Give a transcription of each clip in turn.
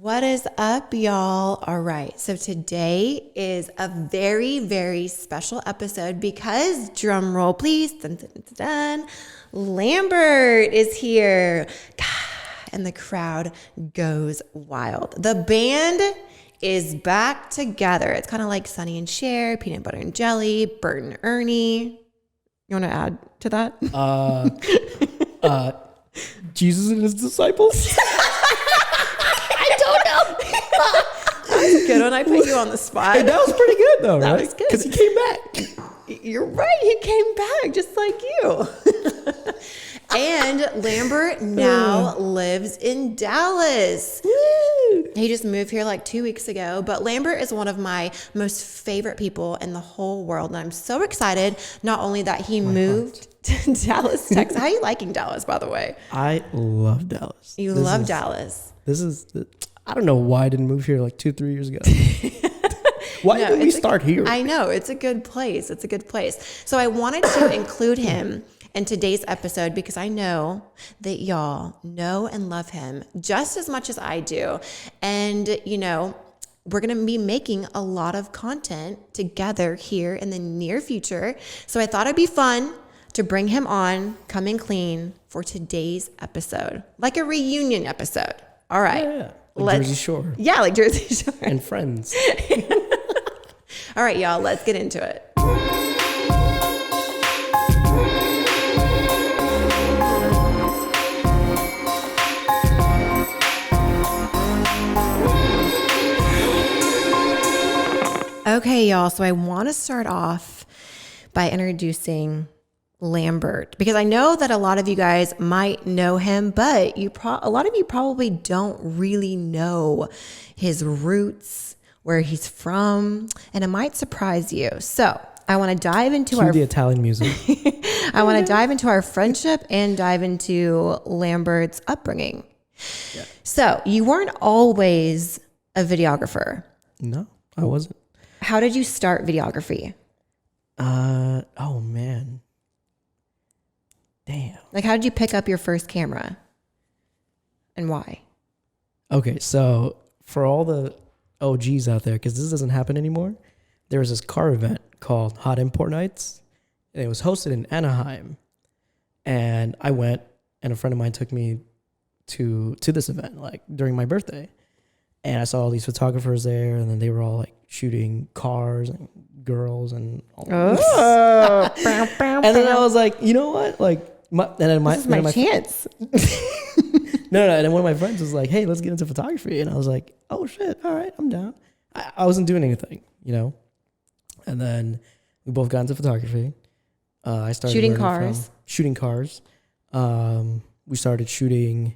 What is up, y'all? All right, so today is a very, very special episode because, drum roll please, dun, dun, dun, dun, Lambert is here. And the crowd goes wild. The band is back together. It's kind of like Sonny and Cher, Peanut Butter and Jelly, Bert and Ernie. You want to add to that? Jesus and his disciples. I don't know. That's good when I put you on the spot. Hey, that was pretty good though, That right? was good. Because he came back. You're right. He came back just like you. And Lambert now lives in Dallas. Woo! He just moved here like 2 weeks ago. But Lambert is one of my most favorite people in the whole world. And I'm so excited not only that he moved to Dallas, Texas. How are you liking Dallas, by the way? I love Dallas. You love Dallas. I don't know why I didn't move here like 2-3 years ago. Why didn't we start here? I know. It's a good place. It's a good place. So I wanted to include him in today's episode because I know that y'all know and love him just as much as I do. And, you know, we're going to be making a lot of content together here in the near future. So I thought it'd be fun to bring him on, coming clean for today's episode, like a reunion episode. All right. Yeah. Like Jersey Shore. Yeah, like Jersey Shore. And Friends. All right, y'all, let's get into it. Okay, y'all, so I want to start off by introducing Lambert because I know that a lot of you guys might know him, but a lot of you probably don't really know his roots, where he's from, and it might surprise you. So I want to dive into the Italian music. I want to dive into our friendship and dive into Lambert's upbringing. Yeah. So you weren't always a videographer. No, I wasn't. How did you start videography? Oh man. Damn. Like, how did you pick up your first camera and why? Okay, so for all the OGs out there, because this doesn't happen anymore, there was this car event called Hot Import Nights, and it was hosted in Anaheim. And I went, and a friend of mine took me to this event, like during my birthday. And I saw all these photographers there, and then they were all like shooting cars and girls and all that. And then I was like, you know what? Like, this is my chance. No. And then one of my friends was like, hey, let's get into photography. And I was like, oh shit, all right, I'm down. I wasn't doing anything, you know? And then we both got into photography. I started shooting cars. We started shooting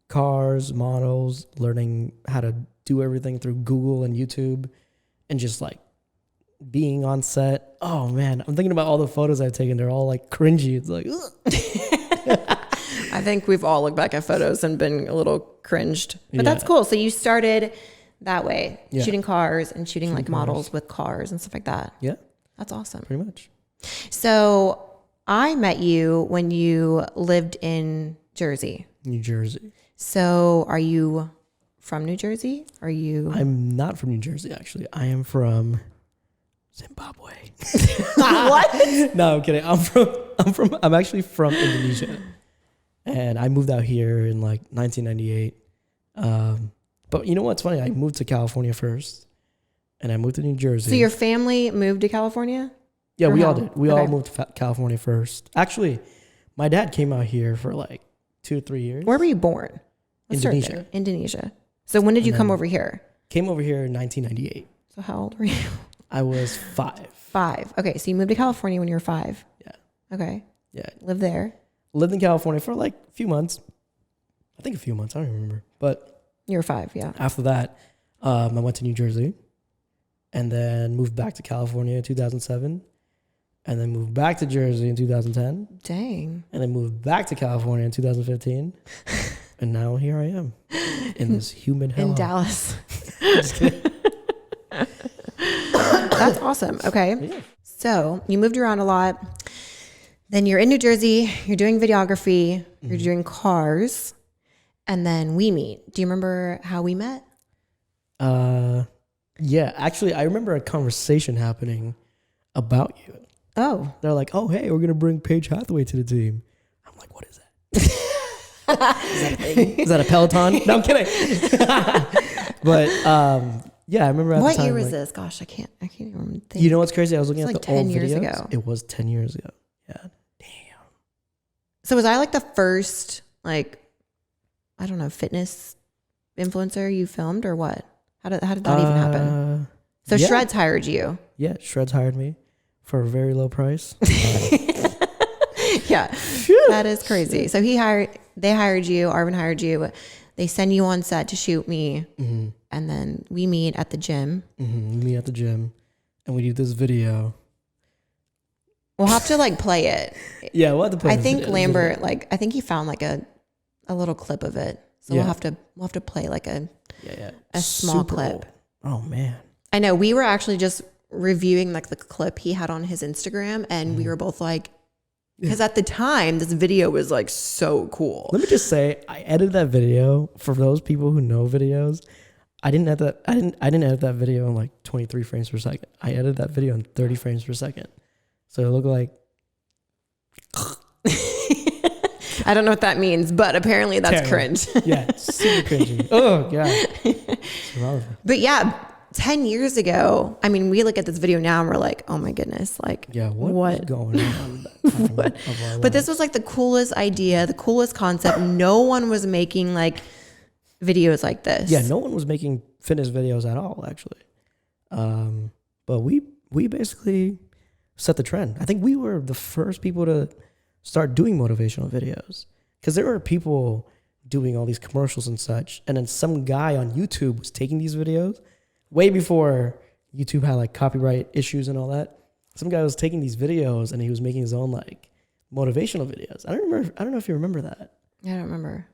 cars, models, learning how to do everything through Google and YouTube, and just like being on set. Oh man, I'm thinking about all the photos I've taken. They're all like cringy. It's like, I think we've all looked back at photos and been a little cringed, but that's cool. So you started that way, shooting cars and shooting like models with cars and stuff like that. Yeah. That's awesome. Pretty much. So I met you when you lived in Jersey. New Jersey. So are you from New Jersey? I'm not from New Jersey, actually. I am from Zimbabwe. What? No, I'm kidding. I'm actually from Indonesia. And I moved out here in like 1998. But you know what's funny? I moved to California first, and I moved to New Jersey. So your family moved to California? Yeah, we all did. We all moved to California first. Actually, my dad came out here for like 2 or 3 years. Where were you born? Indonesia. Indonesia. So when did you come over here? Came over here in 1998. So how old were you? I was 5. 5. Okay, so you moved to California when you were 5. Yeah. Okay. Yeah. Lived there. Lived in California for like a few months. I think a few months. I don't remember. But you were 5, yeah. After that, I went to New Jersey and then moved back to California in 2007 and then moved back to Jersey in 2010. Dang. And then moved back to California in 2015. And now here I am in this humid hell. In Dallas. Just kidding. That's awesome. Okay. Yeah. So you moved around a lot. Then you're in New Jersey. You're doing videography. You're doing cars. And then we meet. Do you remember how we met? Yeah, actually, I remember a conversation happening about you. Oh. They're like, oh, hey, we're going to bring Paige Hathaway to the team. I'm like, what is that? Is that a Peloton? No, I'm kidding. But yeah, I remember at What the time. year was like, this? Gosh, I can't even remember. You know what's crazy? I was looking It's at like the old 10 years videos. ago. It was 10 years ago. Yeah. Damn. So was I like the first, like, I don't know, fitness influencer you filmed or what? How did that even happen? So yeah. Shreds hired you. Yeah, Shreds hired me for a very low price. Yeah, that is crazy. So they hired you, Arvin hired you. They send you on set to shoot me. Mm-hmm. And then we meet at the gym. Mm-hmm. We meet at the gym and we do this video. We'll have to like play it. Yeah, we'll have to play I think Lambert, like, I think he found like a little clip of it. So we'll have to play like a small Super clip. old. Oh man. I know we were actually just reviewing like the clip he had on his Instagram and we were both like, because at the time this video was like so cool. Let me just say, I edited that video for those people who know videos. I didn't edit that video in like 23 frames per second. I edited that video in 30 frames per second. So it looked like I don't know what that means, but apparently that's cringe. Yeah, super cringy. Oh god. But yeah, 10 years ago, I mean, we look at this video now and we're like, oh my goodness, like, yeah, what is going on? But this was like the coolest idea, the coolest concept. No one was making like videos like this. Yeah, no one was making fitness videos at all, actually. But we basically set the trend. I think we were the first people to start doing motivational videos because there were people doing all these commercials and such, and then some guy on YouTube was taking these videos way before YouTube had like copyright issues and all that. Some guy was taking these videos and he was making his own like motivational videos. I don't know if you remember that. I don't remember.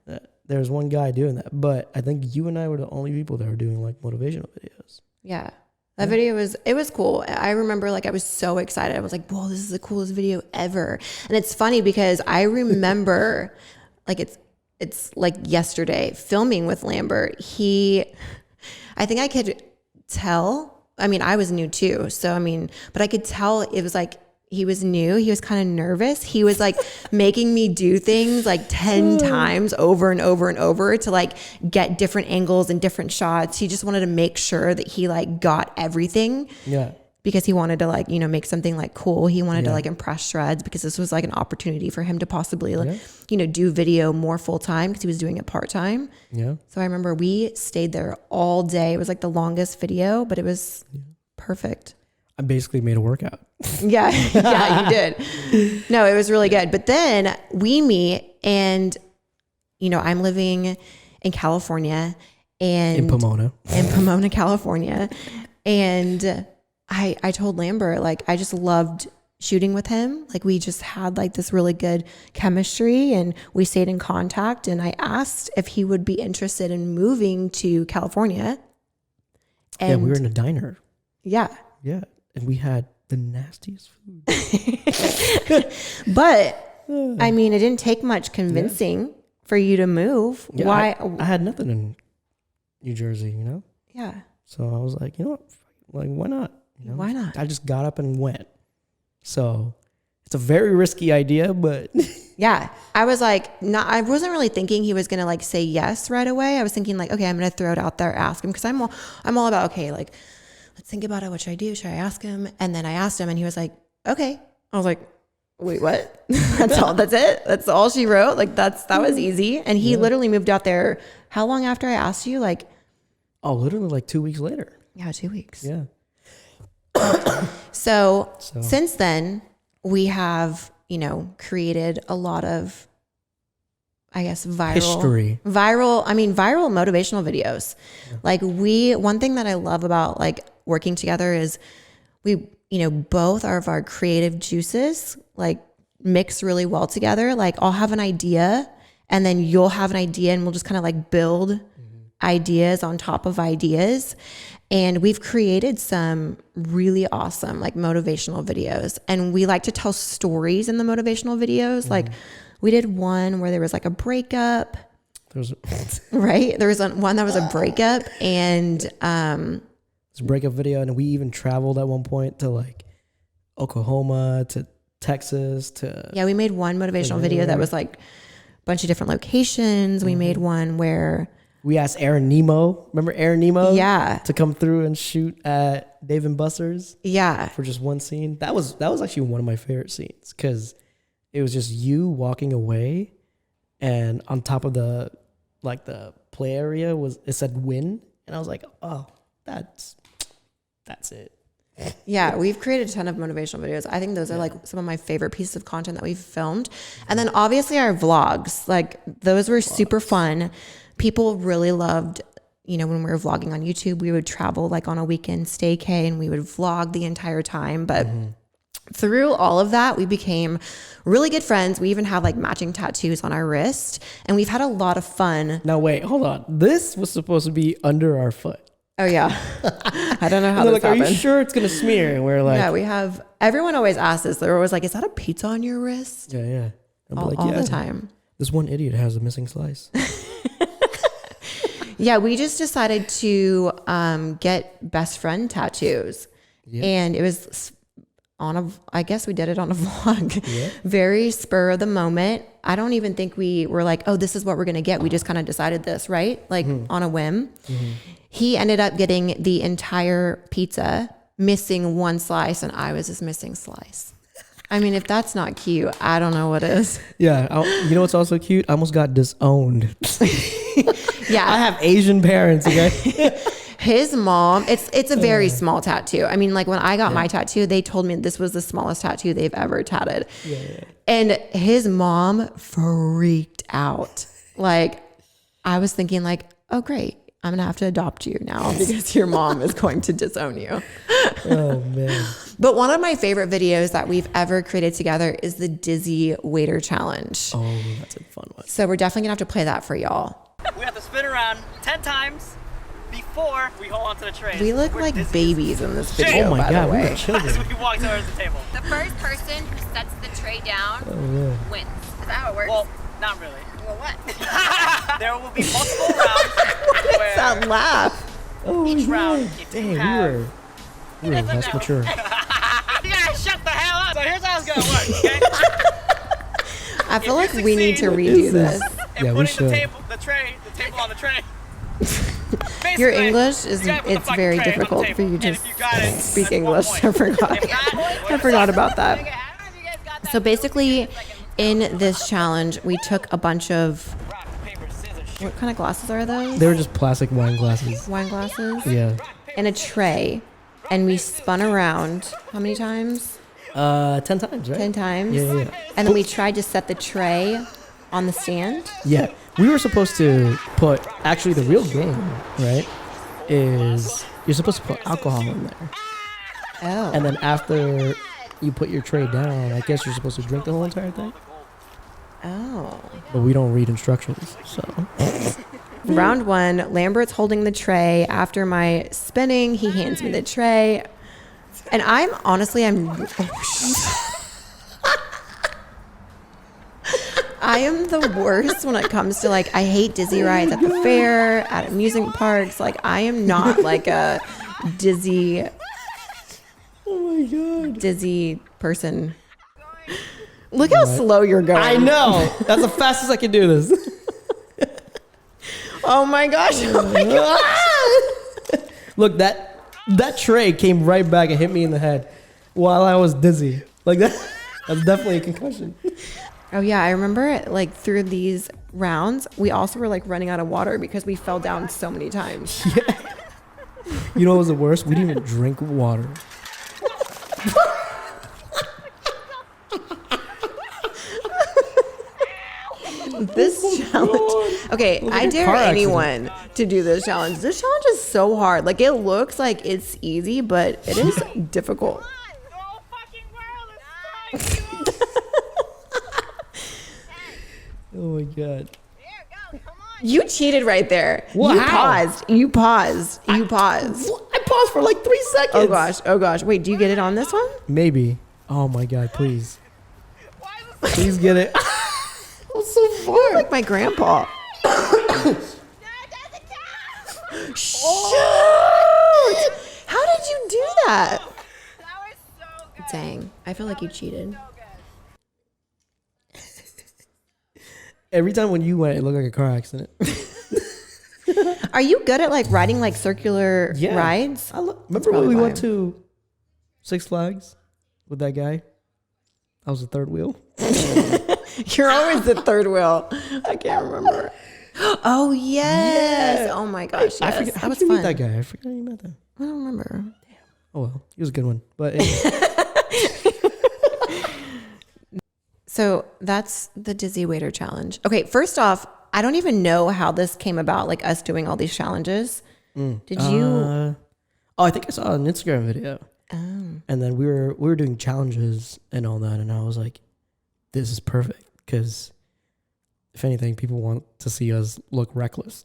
There was one guy doing that, but I think you and I were the only people that were doing like motivational videos. Yeah. That video was cool. I remember like I was so excited. I was like, whoa, this is the coolest video ever. And it's funny because I remember like it's like yesterday filming with Lambert. I think I could tell. I mean, I was new too. So, I mean, but I could tell it was like he was new. He was kind of nervous. He was like making me do things like 10 times over and over and over to like get different angles and different shots. He just wanted to make sure that he like got everything. Yeah. Because he wanted to like, you know, make something like cool. He wanted to like impress Shreds because this was like an opportunity for him to possibly like, you know, do video more full time because he was doing it part time. Yeah. So I remember we stayed there all day. It was like the longest video, but it was perfect. I basically made a workout. Yeah, you did. No, it was really good. But then we meet and, you know, I'm living in California and in Pomona, California. And I told Lambert, like, I just loved shooting with him. Like we just had like this really good chemistry and we stayed in contact. And I asked if he would be interested in moving to California. And yeah, we were in a diner. Yeah. Yeah. And we had the nastiest food. But I mean, it didn't take much convincing for you to move. Yeah, Why? I had nothing in New Jersey, you know? Yeah. So I was like, you know what? Like, why not? You know? Why not? I just got up and went. So it's a very risky idea, but yeah, I was like, I wasn't really thinking he was going to like say yes right away. I was thinking like, okay, I'm going to throw it out there, ask him. Cause I'm all about, okay, like, let's think about it. What should I do? Should I ask him? And then I asked him and he was like, okay. I was like, wait, what? That's it. That's all she wrote. Like that was easy. And he literally moved out there. How long after I asked you? Like, oh, literally like 2 weeks later. Yeah. 2 weeks. Yeah. So since then we have, you know, created a lot of, I guess, viral motivational videos. Yeah. Like one thing that I love about like working together is we, you know, both of our creative juices like mix really well together. Like I'll have an idea and then you'll have an idea and we'll just kind of like build ideas on top of ideas. And we've created some really awesome like motivational videos. And we like to tell stories in the motivational videos. Like we did one where there was like a breakup There was right? There was one that was a breakup, and it's a breakup video, and we even traveled at one point to like Oklahoma, to Texas, to we made one motivational video that was like a bunch of different locations. We made one where we asked Aaron Nemo. Remember Aaron Nemo? Yeah. To come through and shoot at Dave and Buster's. Yeah. For just one scene. That was actually one of my favorite scenes because it was just you walking away, and on top of the play area it said win, and I was like, oh, that's it. Yeah, we've created a ton of motivational videos. I think those are like some of my favorite pieces of content that we've filmed. And then obviously our vlogs, like those were super fun. People really loved, when we were vlogging on YouTube, we would travel like on a weekend staycay and we would vlog the entire time. But through all of that, we became really good friends. We even have like matching tattoos on our wrist, and we've had a lot of fun. Now wait, hold on. This was supposed to be under our foot. Oh yeah. I don't know how this happened. Are you sure it's going to smear? And we're like, yeah, we have, everyone always asks us. They're always like, is that a pizza on your wrist? Yeah. All the time. This one idiot has a missing slice. Yeah, we just decided to get best friend tattoos. Yep. And it was I guess we did it on a vlog. Yep. Very spur of the moment. I don't even think we were like, oh, this is what we're going to get. We just kind of decided this, right? Like on a whim. Mm-hmm. He ended up getting the entire pizza, missing one slice, and I was his missing slice. I mean, if that's not cute, I don't know what is. Yeah. You know what's also cute? I almost got disowned. Yeah. I have Asian parents, okay? His mom, it's a very small tattoo. I mean, like when I got my tattoo, they told me this was the smallest tattoo they've ever tatted. Yeah. And his mom freaked out. Like, I was thinking like, oh, great. I'm going to have to adopt you now because your mom is going to disown you. Oh, man. But one of my favorite videos that we've ever created together is the Dizzy Waiter Challenge. Oh, that's a fun one. So we're definitely going to have to play that for y'all. We have to spin around 10 times before we hold onto the tray. We look like babies in this video, oh my by God, the way. we're children. As we walk towards the table. The first person who sets the tray down wins. Is that how it works? Well, not really. Well, what? There will be multiple rounds. What's that laugh? Oh, each round, if dang, you have... we were less mature. You gotta shut the hell up. So here's how it's gonna work, okay? I feel like we need to redo this. Yeah, we should. The table on the tray. Your English is, it's very difficult for you to speak English. I forgot about that. So basically, in this challenge, we took a bunch of, what kind of glasses are those? They were just plastic wine glasses. Wine glasses? Yeah. In a tray, and we spun around, how many times? 10 times, right? 10 times. Yeah. And then we tried to set the tray on the stand. Yeah. We were supposed to put, actually the real game, right, is you're supposed to put alcohol in there. Oh. And then after you put your tray down, I guess you're supposed to drink the whole entire thing. Oh. But we don't read instructions, so. Round one, Lambert's holding the tray. After my spinning, he hands me the tray. And I'm I am the worst when it comes to like, I hate dizzy rides at the fair, at amusement parks. Like, I am not like a dizzy person. Look how slow you're going. I know. That's the fastest I can do this. Oh my gosh. Oh my God. Look, that tray came right back and hit me in the head while I was dizzy. Like that's definitely a concussion. Oh yeah, I remember like through these rounds, we also were like running out of water because we fell down so many times. Yeah. You know what was the worst? We didn't even drink water. This challenge. Okay, I dare anyone to do this challenge. This challenge is so hard. Like, it looks like it's easy, but it is difficult. Oh my God. You cheated right there. What? You How? paused. You paused. I paused for like 3 seconds. Oh gosh. Oh gosh. Wait, do you get it on this one? Maybe. Oh my God, please. Please get it. I'm so far. Like my grandpa. Shoot! How did you do that? That was so good. Dang, I feel like you cheated. Every time when you went, it looked like a car accident. Are you good at like riding like circular Yeah. rides? Remember when we went to Six Flags with that guy? I was the third wheel. You're always the third wheel. I can't remember. Oh yes. Yeah. Oh my gosh. Yes. I forget. How That was did you meet fun. that guy? I forgot you met that. I don't remember. Oh well, he was a good one. But anyway. So that's the Dizzy Waiter challenge. Okay, first off, I don't even know how this came about, like us doing all these challenges. Did you? I think I saw an Instagram video. Oh. And then we were doing challenges and all that, and I was like, "This is perfect," because if anything, people want to see us look reckless.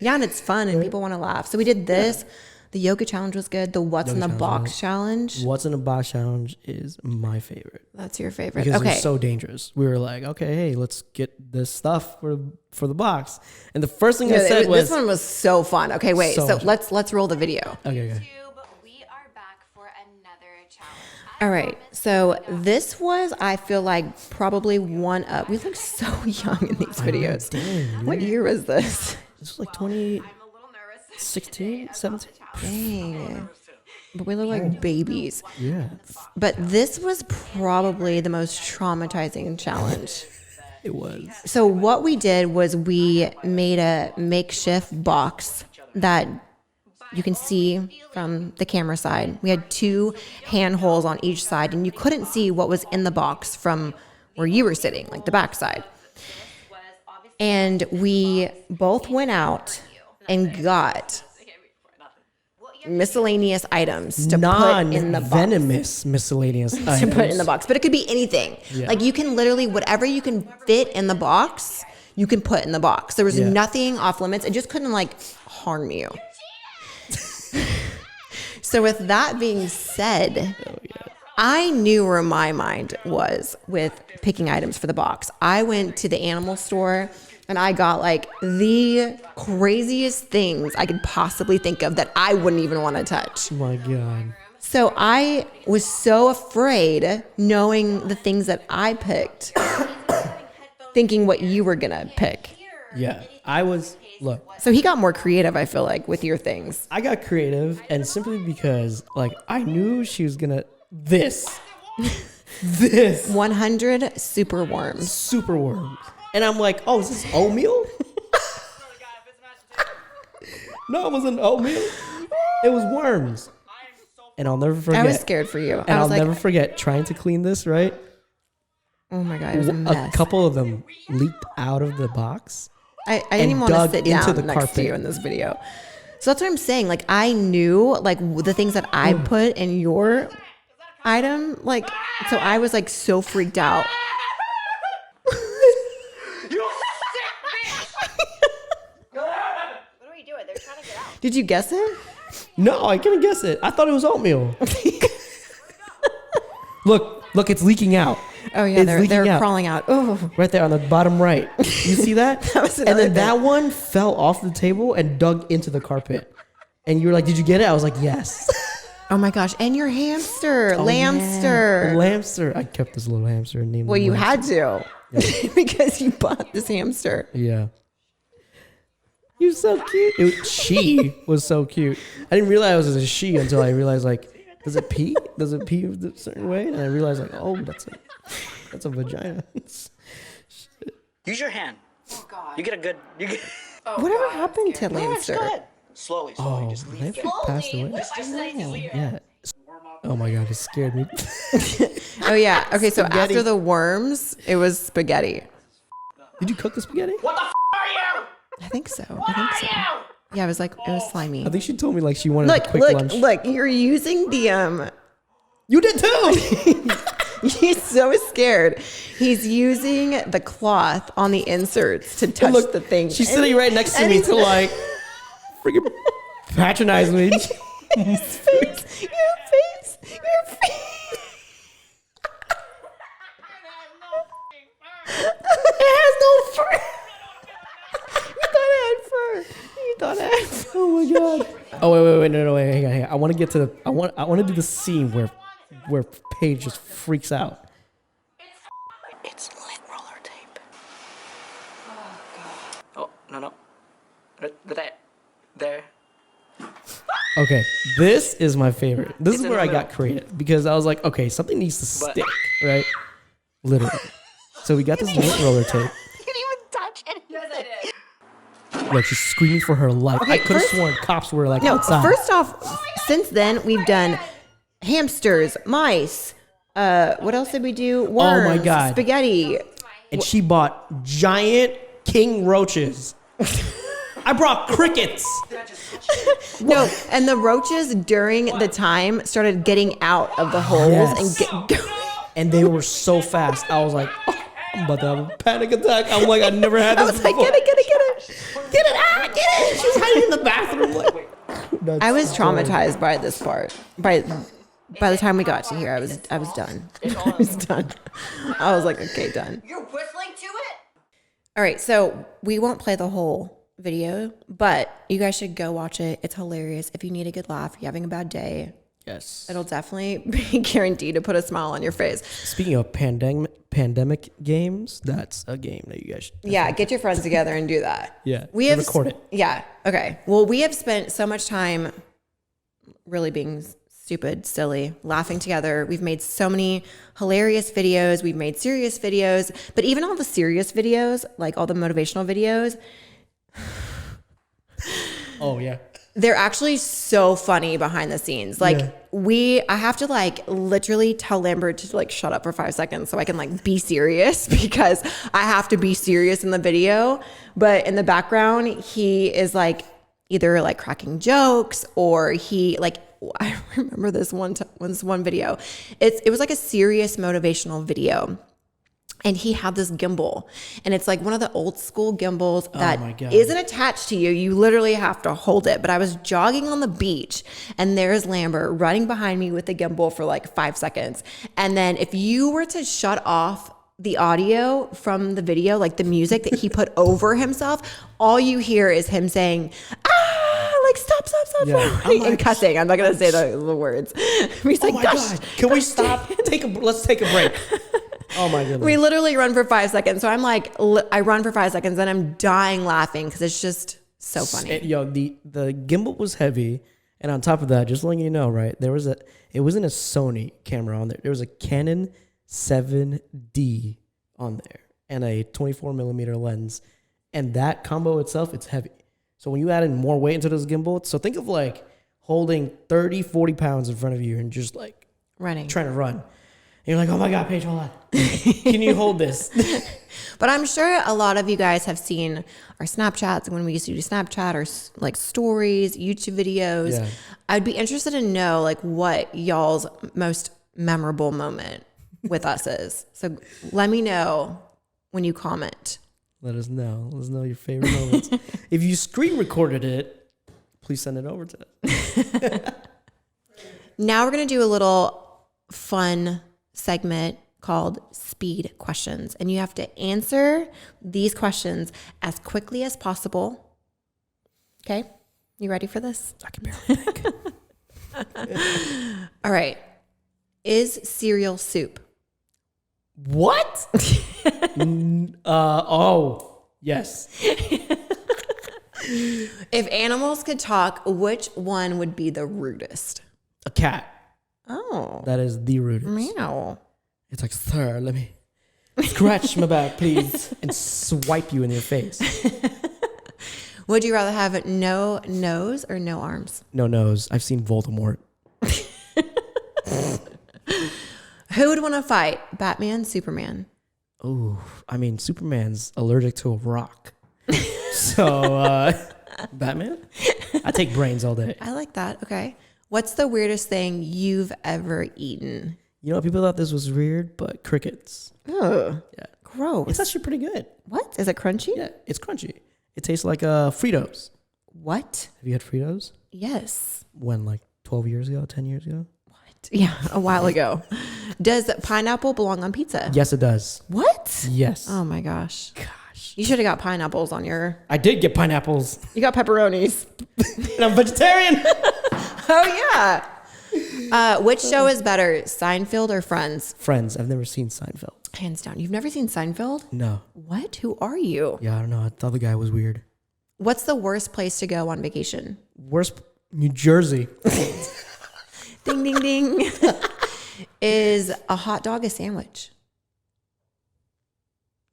Yeah, and it's fun, and people want to laugh. So we did this. The yoga challenge was good. The What's in the Box challenge. What's in a box challenge is my favorite That's your favorite. because Okay. it's so dangerous. We were like, okay, hey, let's get this stuff for the box. And the first thing I said was, this one was so fun. Okay, wait. So So much let's roll the video. okay. YouTube, we are back for another challenge. All right. So this was, I feel like, probably one up. We look so young in these videos. Dang, What year was this? this was like 2016, I'm a little nervous. 17. Dang. But we look like babies. Yeah, But this was probably the most traumatizing challenge. it was. So what we did was we made a makeshift box that you can see from the camera side. We had 2 hand holes on each side, and you couldn't see what was in the box from where you were sitting, like the back side. And we both went out and got miscellaneous items to put in the box. Non-venomous miscellaneous To items. put in the box, but it could be anything. Yeah. Like you can literally, whatever you can fit in the box, you can put in the box. There was Yeah. nothing off limits. It just couldn't like harm you. So with that being said, I knew where my mind was with picking items for the box. I went to the animal store and I got like the craziest things I could possibly think of that I wouldn't even want to touch. Oh my God. So I was so afraid knowing the things that I picked, thinking what you were going to pick. Yeah, look, So he got more creative, I feel like, with your things. I got creative, and simply because, like, I knew she was gonna, this 100 super worms. super worms. And I'm like, oh, is this oatmeal? No, it wasn't oatmeal. It was worms. And I'll never forget. I was scared for you. And I I'll was like, never forget trying to clean this, right? oh my God, it was a A mess. couple of them leaked out of the box. I didn't even want to dug sit into down the next to carpet. you in this video. So that's what I'm saying. Like I knew like the things that I put in your item. Like, so I was like so freaked out. What are we doing? They're trying to get out. Did you guess it? No, I couldn't guess it. I thought it was oatmeal. Look, it's leaking out. Oh yeah, It's they're leaking out. crawling out. Oh, Right there on the bottom right. You see that? That was and another then that one fell off the table and dug into the carpet. And you were like, did you get it? I was like, yes. oh my gosh! And your hamster, Oh, Lambster. yeah. Lamster. I kept this little hamster and named Well, him you Lamster. had to because you bought this hamster. Yeah. He was so cute. She was so cute. I didn't realize it was a she until I realized, like, does it pee? Does it pee a certain way? And I realized, like, oh, that's a vagina. Use your hand. Oh God. You get a good. You get. Whatever happened to No, it's Lambster? good. Slowly. Oh, Just leave Lamster it. passed away. Just leave it. Yeah. Oh my God, it scared me. Oh yeah. Okay, so Spaghetti. after the worms, it was spaghetti. Did you cook the spaghetti? What the are you? I think so. Yeah, it was like it was slimy. I think she told me like she wanted Look, a quick look, lunch. look! You're using the You did too. He's so scared. He's using the cloth on the inserts to touch Look, the thing. she's sitting right next to me to like freaking patronize me. His face, your face, your face. It has no fur. You thought it. Oh my god. Oh wait, no, wait, hang on. I want to get to the. I want to do the scene where Paige just freaks out. It's lit roller tape. Oh, no. There. Okay, this is my favorite. This is where I got creative because I was like, okay, something needs to stick, right? Literally. So we got this lit roller tape. You didn't even touch it. Yes, I did. Look, she's screaming for her life. Okay, I could have first- sworn cops were like No, outside. first off, since then we've done hamsters, mice. What else did we do? Worms, my God. spaghetti. And she bought giant king roaches. I brought crickets. No, and the roaches during the time started getting out of the holes Yes. and going. And they were so fast. I was like, oh, I'm about to have a panic attack. I'm like, I never had this I was like, before. get it. Get it. She was hiding in the bathroom. Like, I was traumatized by this part. By the time we got to here, I was done. I was done. I was like, okay, done. You're whistling to it? All right, so we won't play the whole video, but you guys should go watch it. It's hilarious. If you need a good laugh, you're having a bad day, yes. it'll definitely be guaranteed to put a smile on your face. Speaking of pandemic games, that's a game that you guys should. Yeah, get your friends together and do that. Yeah, we have record it. Yeah, okay. Well, we have spent so much time really being stupid, silly, laughing together. We've made so many hilarious videos. We've made serious videos, but even all the serious videos, like all the motivational videos, Oh yeah. they're actually so funny behind the scenes. Like I have to like literally tell Lambert to like shut up for 5 seconds so I can like be serious because I have to be serious in the video. But in the background, he is like either like cracking jokes or he like, I remember this one video. It was like a serious motivational video. And he had this gimbal, and it's like one of the old school gimbals that my God. isn't attached to you. You literally have to hold it. But I was jogging on the beach, and there's Lambert running behind me with the gimbal for like 5 seconds. And then if you were to shut off the audio from the video, like the music that he put over himself, all you hear is him saying, like stop, Yeah. I'm and like, cussing. I'm not gonna say the words. He's like, Oh my gosh, god. Can we stop? Let's take a break. Oh my goodness. we literally run for 5 seconds. So I'm like, I run for 5 seconds and I'm dying laughing because it's just so funny. The gimbal was heavy, and on top of that, just letting you know, right? It wasn't a Sony camera on there. There was a Canon 7D on there and a 24 millimeter lens, and that combo itself, it's heavy. So when you add in more weight into this gimbal, so think of like holding 30, 40 pounds in front of you and just like Running. trying to run. And you're like, oh my God, Paige, hold on. Can you hold this? But I'm sure a lot of you guys have seen our Snapchats when we used to do Snapchat or like stories, YouTube videos. Yeah. I'd be interested to know like what y'all's most memorable moment with us is. So let me know when you comment. Let us know. Let us know your favorite moments. If you screen recorded it, please send it over to us. Now we're going to do a little fun segment called Speed Questions. And you have to answer these questions as quickly as possible. Okay? You ready for this? I can barely think. All right. Is cereal soup? What? Oh, yes. If animals could talk, which one would be the rudest? A cat. Oh. That is the rudest. Meow. It's like, sir, let me scratch my back, please, and swipe you in your face. Would you rather have no nose or no arms? No nose. I've seen Voldemort. Who would want to fight? Batman, Superman? Ooh, I mean, Superman's allergic to a rock. So, Batman? I take brains all day. I like that. Okay. What's the weirdest thing you've ever eaten? You know, people thought this was weird, but crickets. Ugh. Yeah. Gross. It's actually pretty good. What? Is it crunchy? Yeah, it's crunchy. It tastes like Fritos. What? Have you had Fritos? Yes. When, like 12 years ago, 10 years ago? Yeah, a while ago. Does pineapple belong on pizza? Yes, it does. What? Yes. Oh my gosh. Gosh. You should have got pineapples on your. I did get pineapples. You got pepperonis. And I'm vegetarian. Oh yeah. Which show is better, Seinfeld or Friends? Friends. I've never seen Seinfeld. Hands down. You've never seen Seinfeld? No. What? Who are you? Yeah, I don't know. I thought the guy was weird. What's the worst place to go on vacation? Worst, New Jersey. Ding, ding, ding. Is a hot dog a sandwich?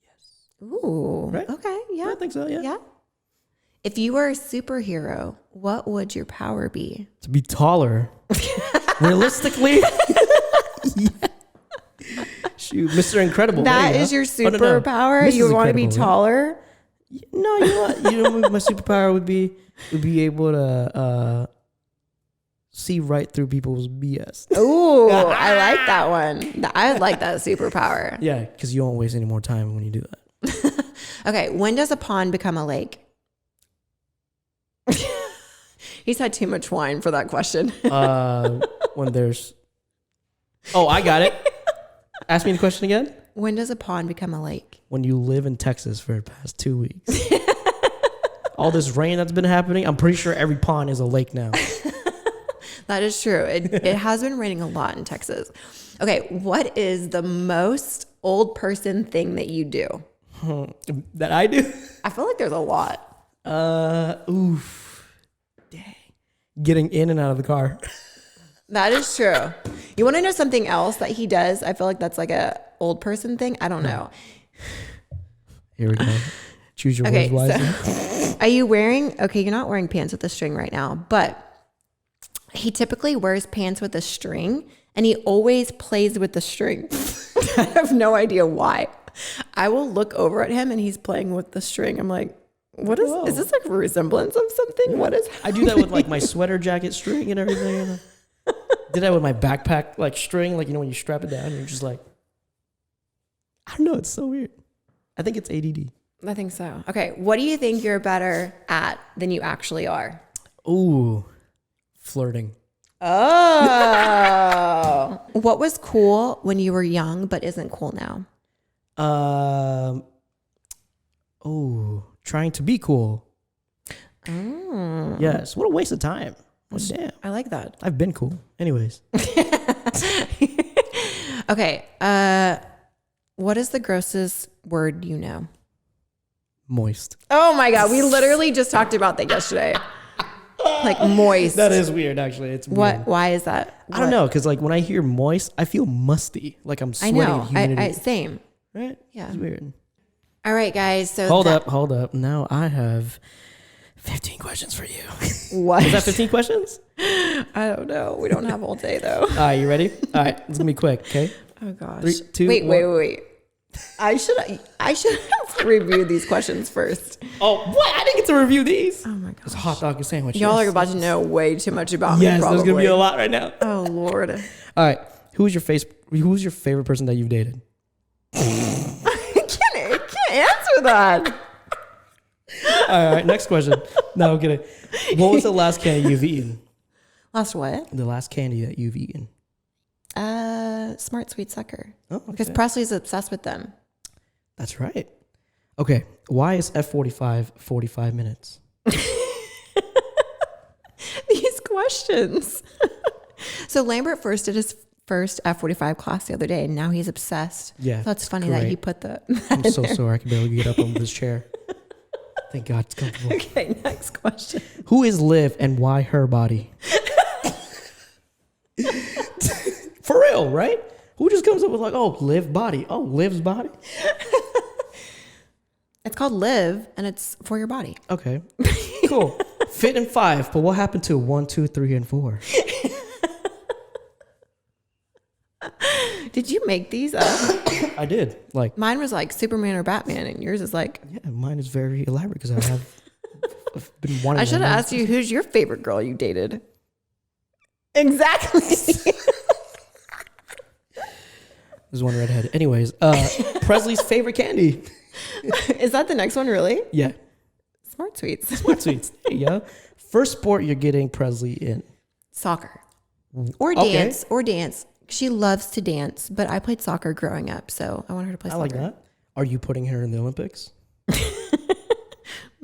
Yes. Ooh. Right? Okay. Yeah. I think so, yeah. Yeah. If you were a superhero, what would your power be? To be taller. Realistically. Yeah. Shoot, Mr. Incredible. That is your superpower? You want to be taller? No, you know what my superpower would be able to see right through people's BS. Ooh, I like that one. I like that superpower. Yeah, because you won't waste any more time when you do that. Okay, when does a pond become a lake? He's had too much wine for that question. When there's... Oh, I got it. Ask me the question again. When does a pond become a lake? When you live in Texas for the past 2 weeks. All this rain that's been happening, I'm pretty sure every pond is a lake now. That is true. It has been raining a lot in Texas. Okay, what is the most old person thing that you do? That I do? I feel like there's a lot. Oof. Dang. Getting in and out of the car. That is true. You want to know something else that he does? I feel like that's like a old person thing. I don't know. Here we go. Choose your words wisely. So, are you wearing, okay, you're not wearing pants with a string right now, but he typically wears pants with a string and he always plays with the string. I have no idea why. I will look over at him and he's playing with the string. I'm like, what is this like a resemblance of something? Yeah. What is happening? I do that with like my sweater jacket string and everything. Did that with my backpack like string, like, you know, when you strap it down, you're just like, I don't know, it's so weird. I think it's ADD. I think so. Okay, what do you think you're better at than you actually are? Ooh, flirting. Oh. What was cool when you were young but isn't cool now? Trying to be cool. Oh. Yes, what a waste of time. Oh, damn. I like that. I've been cool. Anyways. Okay. What is the grossest word you know? Moist. Oh my God. We literally just talked about that yesterday. Like moist. That is weird, actually. It's weird. What? Why is that? I don't know, because like when I hear moist, I feel musty. Like I'm I sweating. know. Humidity. Same. Right? Yeah. It's weird. All right, guys. So Hold up. Now I have 15 questions for you. What? Is that 15 questions? I don't know. We don't have all day though. All right, you ready? All right, it's gonna be quick, okay? Oh gosh. 3, 2, wait. 1. I should have reviewed these questions first. Oh, what? I didn't get to review these. Oh my It's a gosh. hot dog and sandwich. Y'all Yes. are about to know way too much about me. Yes, probably. there's gonna be a lot right now. Oh Lord. All right, who's your favorite person that you've dated? I can't answer that. All right, next question. No, I'm kidding. What was the last candy you've eaten? Last what? The last candy that you've eaten. Smart Sweet Sucker. Oh, Because okay. Presley's obsessed with them. That's right. Okay, why is F45 45 minutes? These questions. So Lambert first did his first F45 class the other day, and now he's obsessed. Yeah, So it's funny that he great. put the. I'm so sore I can barely get up on this chair. Thank God it's comfortable. Okay, next question. Who is Liv and why her body? For real, right? Who just comes up with like, oh, Liv body. Oh, Liv's body. It's called Live, and it's for your body. Okay, cool. Fit in 5, but what happened to 1, 2, 3, and 4? Did you make these up? I did. Like, Mine was like Superman or Batman, and yours is like. yeah, mine is very elaborate because I've been wanting. I should have asked you, who's your favorite girl you dated? Exactly. There's one redhead. Anyways, Presley's favorite candy. Is that the next one, really? Yeah, Smart Sweets. Smart Sweets. There you go. First sport you're getting Presley in. Soccer. Or Okay. dance. She loves to dance, but I played soccer growing up, so I want her to play I soccer. like that. Are you putting her in the Olympics?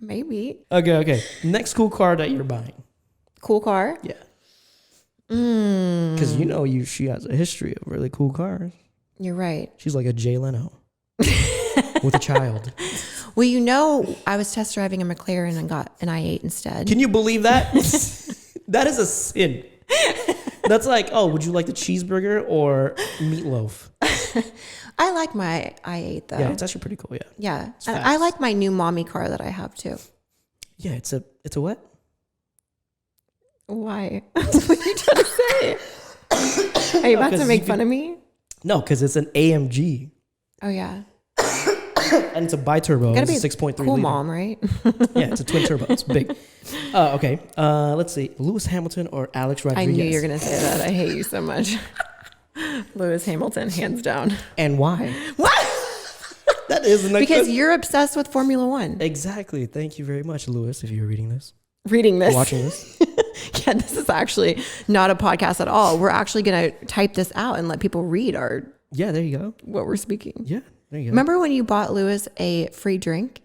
Maybe. Okay. Next cool car that you're buying. Cool car? Yeah. Because she has a history of really cool cars. You're right. She's like a Jay Leno with a child. Well, I was test driving a McLaren and got an i8 instead. Can you believe that? That is a sin. That's like, oh, would you like the cheeseburger or meatloaf? I like my i8 though. Yeah, it's actually pretty cool. Yeah. It's And fast. I like my new mommy car that I have too. Yeah, it's a what? Why? What are you trying to say? Are you about to 'cause make you fun of me? No, because it's an AMG Oh yeah. and it's a biturbo. Gotta be It's a 6.3 cool liter. mom, right? Yeah, it's a twin turbo. It's big. Okay. Let's see. Lewis Hamilton or Alex Rodriguez? I knew you were gonna say that. I hate you so much. Lewis Hamilton, hands down. And why? What? That is the next Because question. you're obsessed with Formula One. Exactly. Thank you very much, Lewis, if you're reading this. Reading this. Watching this. Yeah, this is actually not a podcast at all. We're actually going to type this out and let people read Yeah, there you go. what we're speaking. Yeah, there you go. Remember when you bought Lewis a free drink?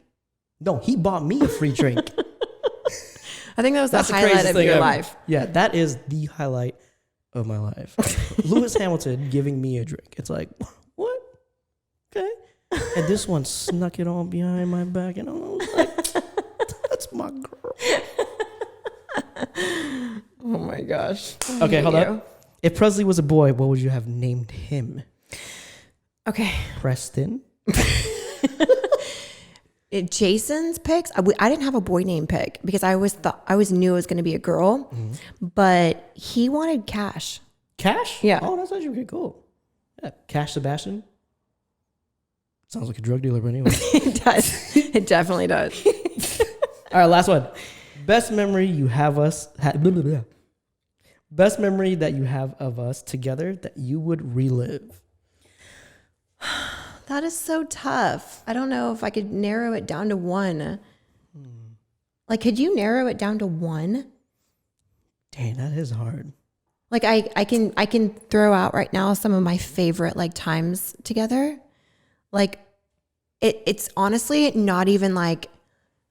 No, he bought me a free drink. I think that was That's the the highlight craziest of thing your ever. life. Yeah, that is the highlight of my life. Lewis Hamilton giving me a drink. It's like, what? Okay. And this one snuck it on behind my back, and I was like, that's my girl. Oh my gosh. Okay, hold up. If Presley was a boy, what would you have named him? Okay. Preston? Jason's picks. I didn't have a boy name pick because I always knew it was going to be a girl, but he wanted Cash. Cash? Yeah. Oh, that's actually pretty cool. Yeah. Cash Sebastian? Sounds like a drug dealer, but anyway. It does. It definitely does. All right, last one. Best memory you have us Best memory that you have of us together that you would relive. That is so tough. I don't know if I could narrow it down to one. Like, could you narrow it down to one? Dang, that is hard. Like, I can throw out right now some of my favorite like times together. Like, it's honestly not even like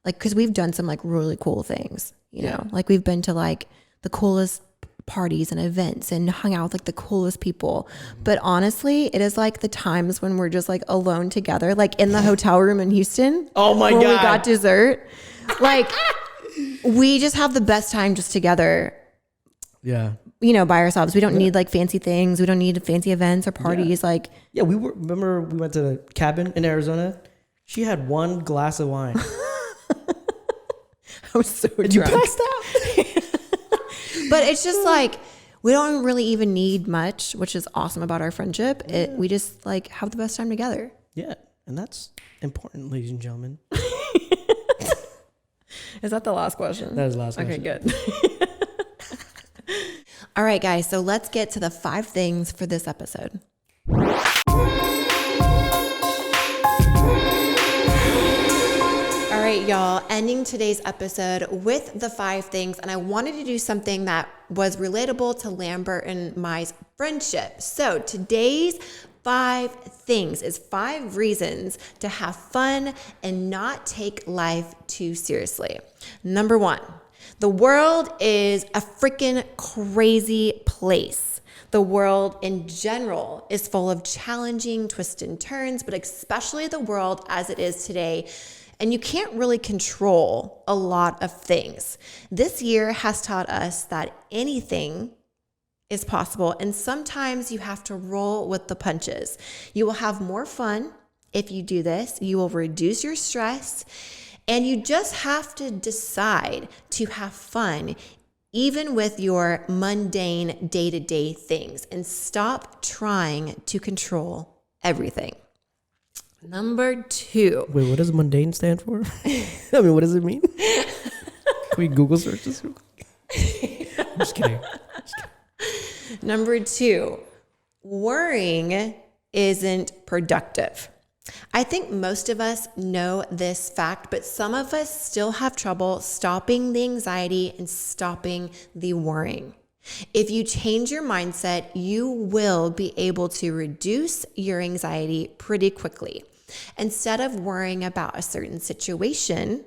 because we've done some like really cool things, you know, like we've been to like the coolest parties and events and hung out with like the coolest people. But honestly, it is like the times when we're just like alone together, like in the hotel room in Houston. Oh my when God. we got dessert. Like we just have the best time just together, Yeah. you know, by ourselves. We don't need like fancy things. We don't need fancy events or parties. Like, Yeah, remember we went to the cabin in Arizona? She had one glass of wine. I was so And you drunk. passed out. But it's just like we don't really even need much, which is awesome about our friendship. We just like have the best time together. Yeah, and that's important, ladies and gentlemen. Is that the last question? That is the last question. Okay, good. All right, guys. So let's get to the 5 things for this episode. All right, y'all, ending today's episode with the 5 things. And I wanted to do something that was relatable to Lambert and my friendship. So today's 5 things is 5 reasons to have fun and not take life too seriously. Number 1, the world is a freaking crazy place. The world in general is full of challenging twists and turns, but especially the world as it is today. And you can't really control a lot of things. This year has taught us that anything is possible, and sometimes you have to roll with the punches. You will have more fun if you do this. You will reduce your stress, and you just have to decide to have fun even with your mundane day-to-day things, and stop trying to control everything. Number 2. Wait, what does mundane stand for? I mean, what does it mean? Can we Google search this? I'm just kidding. Number 2, worrying isn't productive. I think most of us know this fact, but some of us still have trouble stopping the anxiety and stopping the worrying. If you change your mindset, you will be able to reduce your anxiety pretty quickly. Instead of worrying about a certain situation,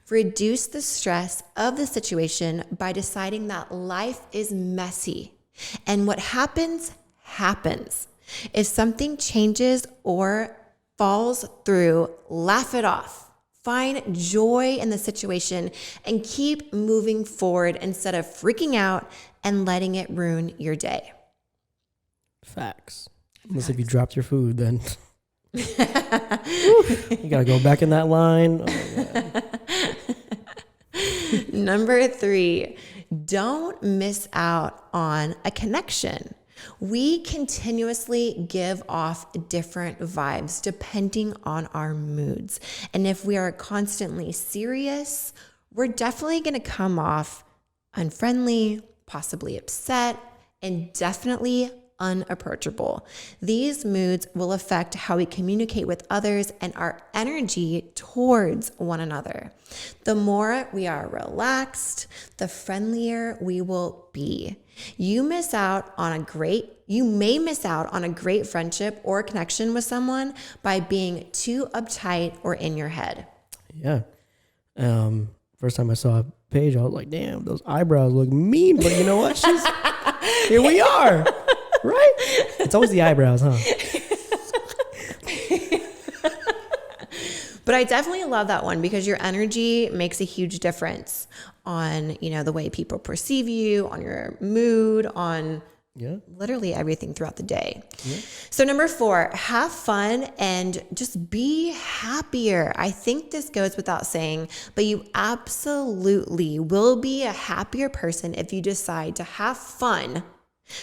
Reduce the stress of the situation by deciding that life is messy and what happens, happens. If something changes or falls through, laugh it off. Find joy in the situation and keep moving forward instead of freaking out and letting it ruin your day. Facts. Unless if you dropped your food, then you gotta go back in that line. Oh my God. Number 3, don't miss out on a connection. We continuously give off different vibes depending on our moods. And if we are constantly serious, we're definitely going to come off unfriendly, possibly upset, and definitely unapproachable. These moods will affect how we communicate with others and our energy towards one another. The more we are relaxed, the friendlier we will be. You may miss out on a great friendship or connection with someone by being too uptight or in your head. Yeah. First time I saw Paige, I was like, damn, those eyebrows look mean. But you know what? Here we are. Right? It's always the eyebrows, huh? But I definitely love that one because your energy makes a huge difference on, the way people perceive you, on your mood, on literally everything throughout the day. Yeah. So number 4, have fun and just be happier. I think this goes without saying, but you absolutely will be a happier person if you decide to have fun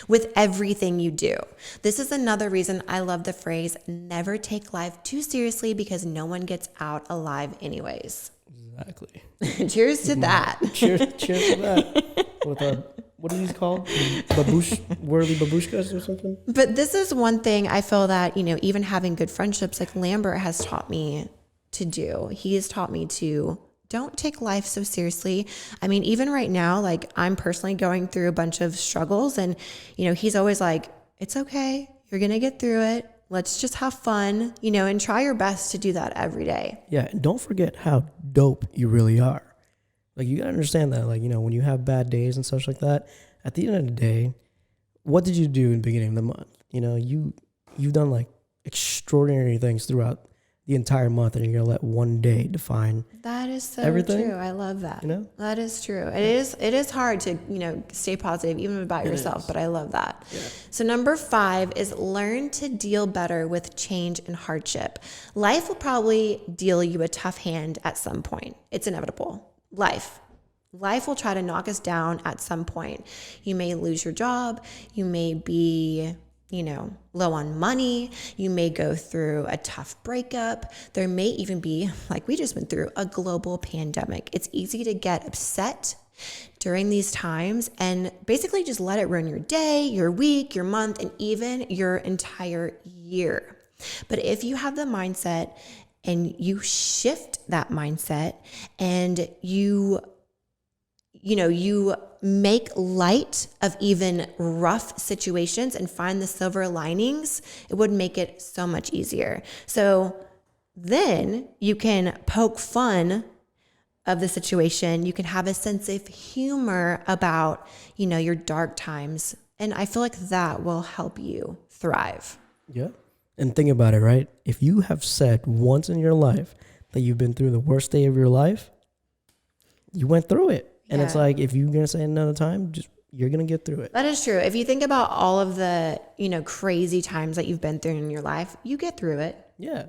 with everything you do. This is another reason I love the phrase, never take life too seriously because no one gets out alive anyways. Exactly. Cheers to that. Cheers to that. What are these called? Whirly babushkas or something? But this is one thing I feel that, even having good friendships like Lambert has taught me to do. He has taught me to don't take life so seriously. I mean, even right now, like I'm personally going through a bunch of struggles and, he's always like, it's okay. You're going to get through it. Let's just have fun, and try your best to do that every day. Yeah. And don't forget how dope you really are. Like you gotta understand that, like, when you have bad days and such like that, at the end of the day, what did you do in the beginning of the month? You've done like extraordinary things throughout the entire month, and you're gonna let one day define that is so everything. True. I love that. That is true. It is hard to stay positive even about yourself, but I love that. Yeah. So number 5 is learn to deal better with change and hardship. Life will probably deal you a tough hand at some point. It's inevitable. Life will try to knock us down at some point. You may lose your job. You may be low on money. You may go through a tough breakup. There may even be, like we just went through, a global pandemic. It's easy to get upset during these times and basically just let it ruin your day, your week, your month, and even your entire year. But if you have the mindset and you shift that mindset and you make light of even rough situations and find the silver linings, it would make it so much easier. So then you can poke fun of the situation. You can have a sense of humor about, your dark times. And I feel like that will help you thrive. Yeah. And think about it, right? If you have said once in your life that you've been through the worst day of your life, you went through it. And it's like, if you're going to say it another time, you're going to get through it. That is true. If you think about all of the, crazy times that you've been through in your life, you get through it. Yeah.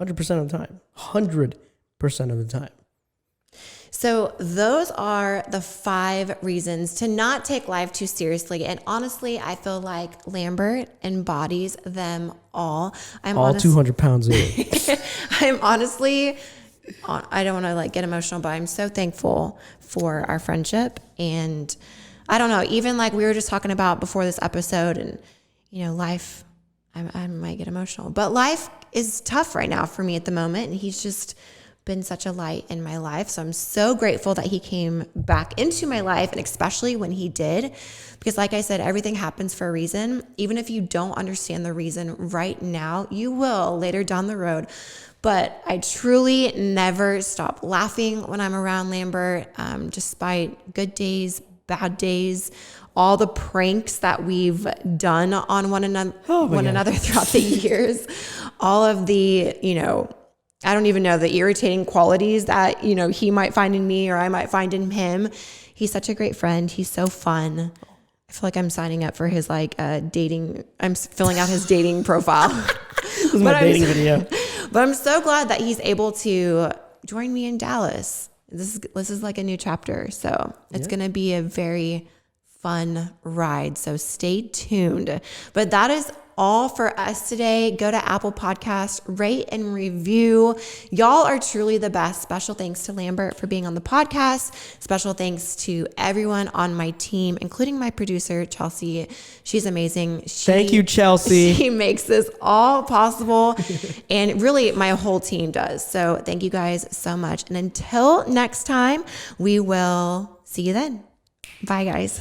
100% of the time. 100% of the time. So those are the 5 reasons to not take life too seriously. And honestly, I feel like Lambert embodies them all. All 200 pounds of it. I'm honestly... I don't want to get emotional, but I'm so thankful for our friendship. And I don't know, even we were just talking about before this episode and, life, I might get emotional, but life is tough right now for me at the moment. And he's just been such a light in my life. So I'm so grateful that he came back into my life, and especially when he did, because like I said, everything happens for a reason. Even if you don't understand the reason right now, you will later down the road. But I truly never stop laughing when I'm around Lambert, despite good days, bad days, all the pranks that we've done on one another throughout the years, all of the, I don't even know, the irritating qualities that, he might find in me or I might find in him. He's such a great friend. He's so fun. I feel like I'm signing up for his dating. I'm filling out his dating profile. This is my dating video. But I'm so glad that he's able to join me in Dallas. This is like a new chapter. So it's going to be a very fun ride. So stay tuned. But that is all for us today. Go to Apple Podcasts, rate and review. Y'all are truly the best. Special thanks to Lambert for being on the podcast. Special thanks to everyone on my team, including my producer, Chelsea. She's amazing. Thank you, Chelsea. She makes this all possible. And really, my whole team does. So thank you guys so much. And until next time, we will see you then. Bye, guys.